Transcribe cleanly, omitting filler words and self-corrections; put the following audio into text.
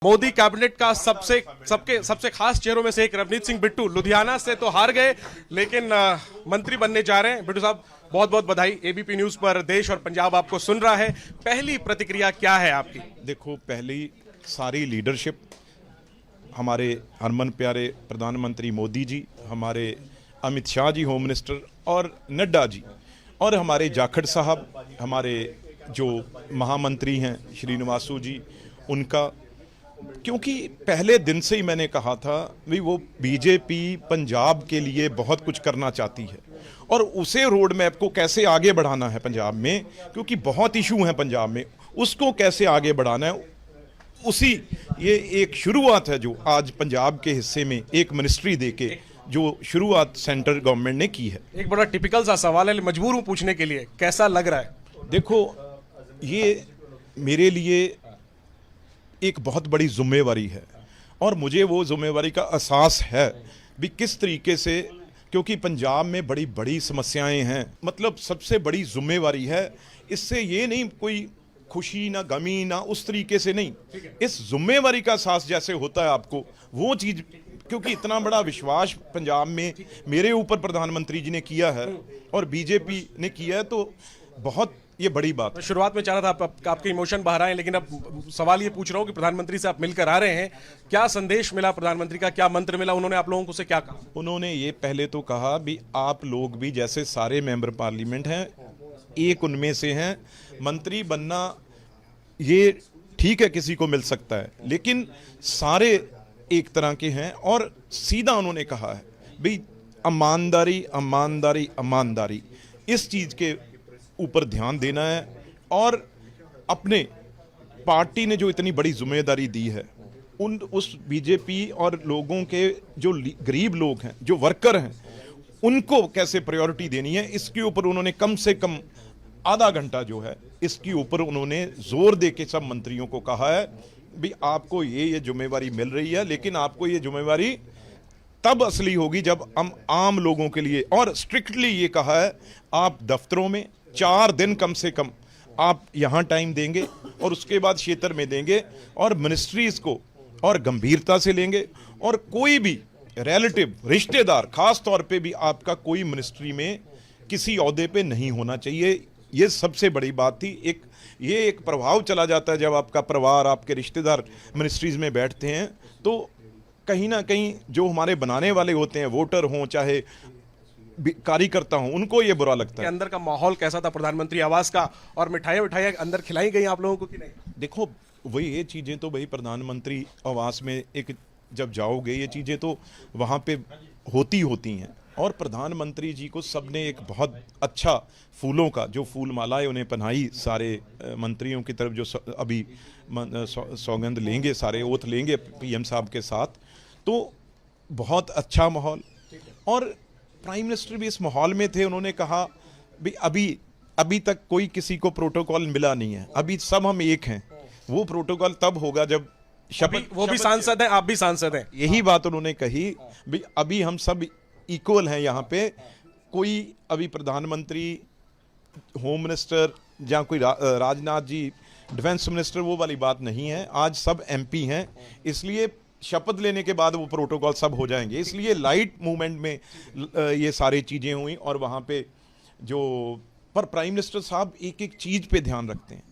Modi cabinet का सबसे खास चेहरों में से एक रवनीत सिंह बिट्टू लुधियाना से तो हार गए, लेकिन मंत्री बनने जा रहे हैं। बिट्टू साहब, बहुत बहुत बधाई। एबीपी न्यूज पर देश और पंजाब आपको सुन रहा है। पहली प्रतिक्रिया क्या है आपकी? देखो, पहली सारी लीडरशिप हमारे हरमन प्यारे प्रधानमंत्री मोदी जी, हमारे अमित शाह जी होम मिनिस्टर और नड्डा जी, और हमारे जाखड़ साहब, हमारे जो महामंत्री हैं श्रीनिवासू जी, उनका, क्योंकि पहले दिन से ही मैंने कहा था भी वो बीजेपी पंजाब के लिए बहुत कुछ करना चाहती है और उसे रोड मैप को कैसे आगे बढ़ाना है पंजाब में, क्योंकि बहुत इशू हैं पंजाब में, उसको कैसे आगे बढ़ाना है, उसी ये एक शुरुआत है जो आज पंजाब के हिस्से में एक मिनिस्ट्री देके जो शुरुआत सेंट्रल गवर्नमेंट ने की है। एक बड़ा टिपिकल सा सवाल है, मजबूर हूं पूछने के लिए, कैसा लग रहा है? देखो, ये मेरे लिए एक बहुत बड़ी जिम्मेवारी है और मुझे वो जिम्मेवारी का एहसास है भी किस तरीके से, क्योंकि पंजाब में बड़ी बड़ी समस्याएं हैं, मतलब सबसे बड़ी जिम्मेवारी है। इससे ये नहीं कोई खुशी ना गमी ना उस तरीके से नहीं, इस जिम्मेवारी का एहसास जैसे होता है आपको, वो चीज़, क्योंकि इतना बड़ा विश्वास पंजाब में मेरे ऊपर प्रधानमंत्री जी ने किया है और बीजेपी ने किया है, तो बहुत ये बड़ी बात है। शुरुआत में चाह रहा था आपके इमोशन बाहर आए, लेकिन अब सवाल ये पूछ रहा हूं कि प्रधानमंत्री से आप मिलकर आ रहे हैं, क्या संदेश मिला प्रधानमंत्री का, क्या मंत्र मिला? उन्होंने आप लोगों को से क्या कहा? उन्होंने ये पहले तो कहा भी आप लोग भी जैसे सारे मेंबर पार्लियामेंट हैं, एक उनमें से हैं, मंत्री बनना ये ठीक है, किसी को मिल सकता है, लेकिन सारे एक तरह के हैं। और सीधा उन्होंने कहा है भाई ईमानदारी ईमानदारी ईमानदारी, इस चीज़ के ऊपर ध्यान देना है। और अपने पार्टी ने जो इतनी बड़ी जिम्मेदारी दी है, उस बीजेपी और लोगों के जो गरीब लोग हैं, जो वर्कर हैं, उनको कैसे प्रायोरिटी देनी है, इसके ऊपर उन्होंने कम से कम आधा घंटा जो है, इसके ऊपर उन्होंने जोर दे के सब मंत्रियों को कहा है भी आपको ये जिम्मेवारी मिल रही है, लेकिन आपको ये जिम्मेवारी तब असली होगी जब हम आम लोगों के लिए, और स्ट्रिक्टली ये कहा है आप दफ्तरों में 4 दिन कम से कम आप यहाँ टाइम देंगे और उसके बाद क्षेत्र में देंगे और मिनिस्ट्रीज को और गंभीरता से लेंगे, और कोई भी रिलेटिव रिश्तेदार खास तौर पे भी आपका कोई मिनिस्ट्री में किसी ओहदे पे नहीं होना चाहिए। ये सबसे बड़ी बात थी। ये एक प्रभाव चला जाता है जब आपका परिवार, आपके रिश्तेदार मिनिस्ट्रीज में बैठते हैं, तो कहीं ना कहीं जो हमारे बनाने वाले होते हैं, वोटर हों चाहे कार्यकर्ता हूं, उनको ये बुरा लगता है। अंदर का माहौल कैसा था प्रधानमंत्री आवास का, और मिठाइयां अंदर खिलाई गई आप लोगों को कि नहीं? देखो, वही ये चीजें तो भाई प्रधानमंत्री आवास में एक जब जाओगे, ये चीजें तो वहां पे होती हैं। और प्रधानमंत्री जी को सबने एक बहुत अच्छा फूलों का जो फूल मालाएं उन्हें पहनाई, सारे मंत्रियों की तरफ जो अभी सौगंध लेंगे, सारे ओथ लेंगे पीएम साहब के साथ, तो बहुत अच्छा माहौल। और प्राइम मिनिस्टर भी इस माहौल में थे। उन्होंने कहा भी अभी तक कोई किसी को प्रोटोकॉल मिला नहीं है, अभी सब हम एक हैं। वो प्रोटोकॉल तब होगा जब शपथ, वो भी सांसद हैं, आप भी सांसद हैं, यही बात उन्होंने कही भी अभी हम सब इक्वल हैं यहाँ पे। कोई अभी प्रधानमंत्री, होम मिनिस्टर या कोई राजनाथ जी, डिफेंस मिनिस्टर, वो वाली बात नहीं है। आज सब एमपी हैं, इसलिए शपथ लेने के बाद वो प्रोटोकॉल सब हो जाएंगे। इसलिए लाइट मूवमेंट में ये सारी चीज़ें हुई। और वहाँ पे जो पर प्राइम मिनिस्टर साहब एक एक चीज़ पे ध्यान रखते हैं।